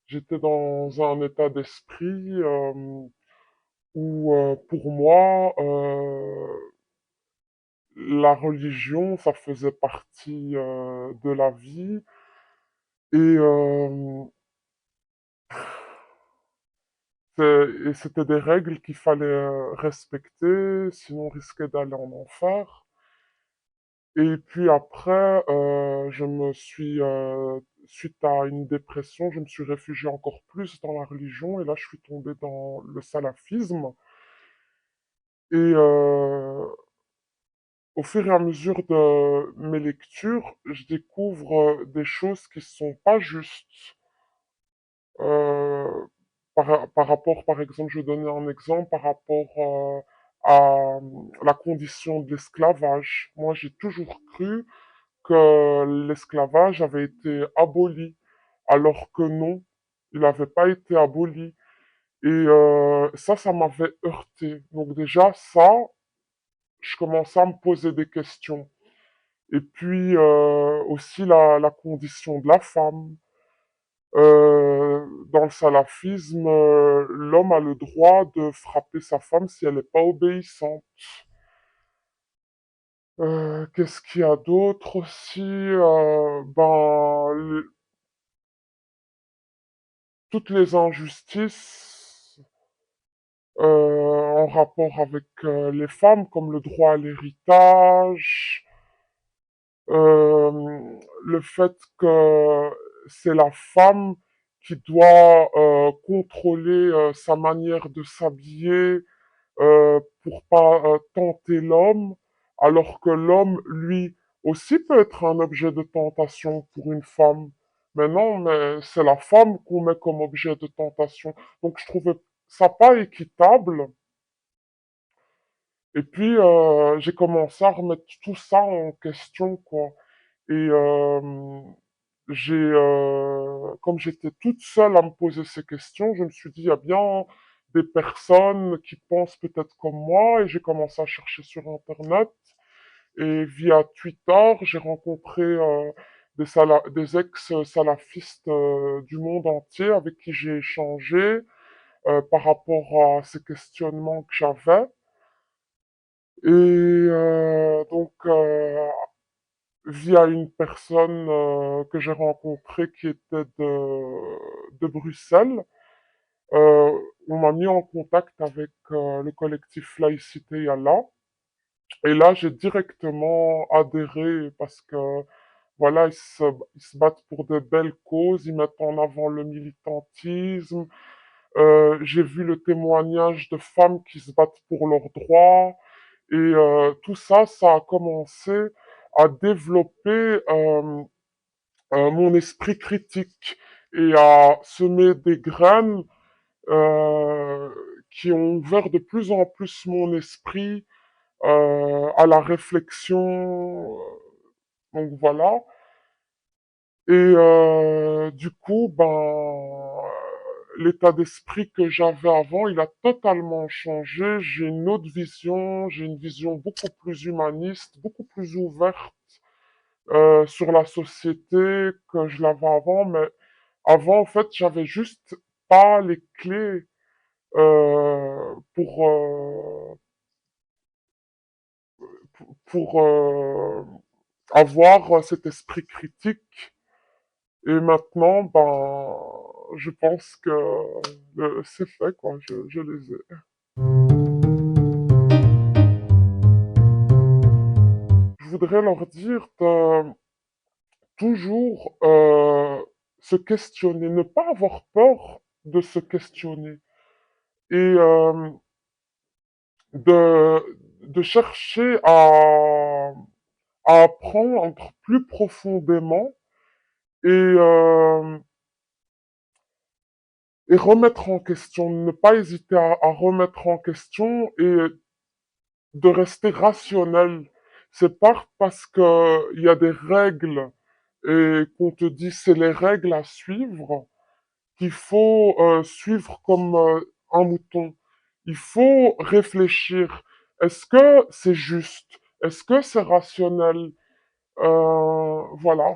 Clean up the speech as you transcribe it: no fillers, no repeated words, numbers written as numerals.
J'étais dans un état d'esprit où, pour moi, la religion, ça faisait partie de la vie. Et, et c'était des règles qu'il fallait respecter, sinon on risquait d'aller en enfer. Et puis après, suite à une dépression, je me suis réfugié encore plus dans la religion et là, je suis tombé dans le salafisme. Et au fur et à mesure de mes lectures, je découvre des choses qui sont pas justes. Euh, par rapport, par exemple, je vais donner un exemple par rapport à la condition de l'esclavage. Moi, j'ai toujours cru que l'esclavage avait été aboli, alors que non, il n'avait pas été aboli. Et ça m'avait heurté. Donc déjà, ça, je commençais à me poser des questions. Et puis aussi la condition de la femme. Dans le salafisme, l'homme a le droit de frapper sa femme si elle n'est pas obéissante. Qu'est-ce qu'il y a d'autre aussi? Toutes les injustices en rapport avec les femmes, comme le droit à l'héritage, le fait que c'est la femme qui doit contrôler sa manière de s'habiller pour pas tenter l'homme, alors que l'homme, lui, aussi peut être un objet de tentation pour une femme. Mais non, mais c'est la femme qu'on met comme objet de tentation. Donc je trouvais ça pas équitable. Et puis j'ai commencé à remettre tout ça en question, quoi. Et comme j'étais toute seule à me poser ces questions, je me suis dit, il y a bien des personnes qui pensent peut-être comme moi, et j'ai commencé à chercher sur Internet. Et via Twitter, j'ai rencontré des ex-salafistes du monde entier avec qui j'ai échangé par rapport à ces questionnements que j'avais. Et via une personne que j'ai rencontrée qui était de Bruxelles. Euh, on m'a mis en contact avec le collectif Laïcité et Allah. Et là, j'ai directement adhéré parce que, voilà, ils se battent pour de belles causes, ils mettent en avant le militantisme. J'ai vu le témoignage de femmes qui se battent pour leurs droits. Et tout ça, ça a commencé à développer mon esprit critique et à semer des graines euh, qui ont ouvert de plus en plus mon esprit à la réflexion. Donc voilà. Et du coup, l'état d'esprit que j'avais avant, il a totalement changé. J'ai une autre vision, j'ai une vision beaucoup plus humaniste, beaucoup plus ouverte sur la société que je l'avais avant. Mais avant, en fait, j'avais juste pas les clés pour avoir cet esprit critique. Et maintenant, je pense que c'est fait, quoi. Je les ai. Je voudrais leur dire de toujours se questionner, ne pas avoir peur de se questionner et de chercher à apprendre plus profondément et, et remettre en question, ne pas hésiter à remettre en question et de rester rationnel. C'est pas parce que il y a des règles et qu'on te dit c'est les règles à suivre qu'il faut suivre comme un mouton. Il faut réfléchir. Est-ce que c'est juste? Est-ce que c'est rationnel? Voilà.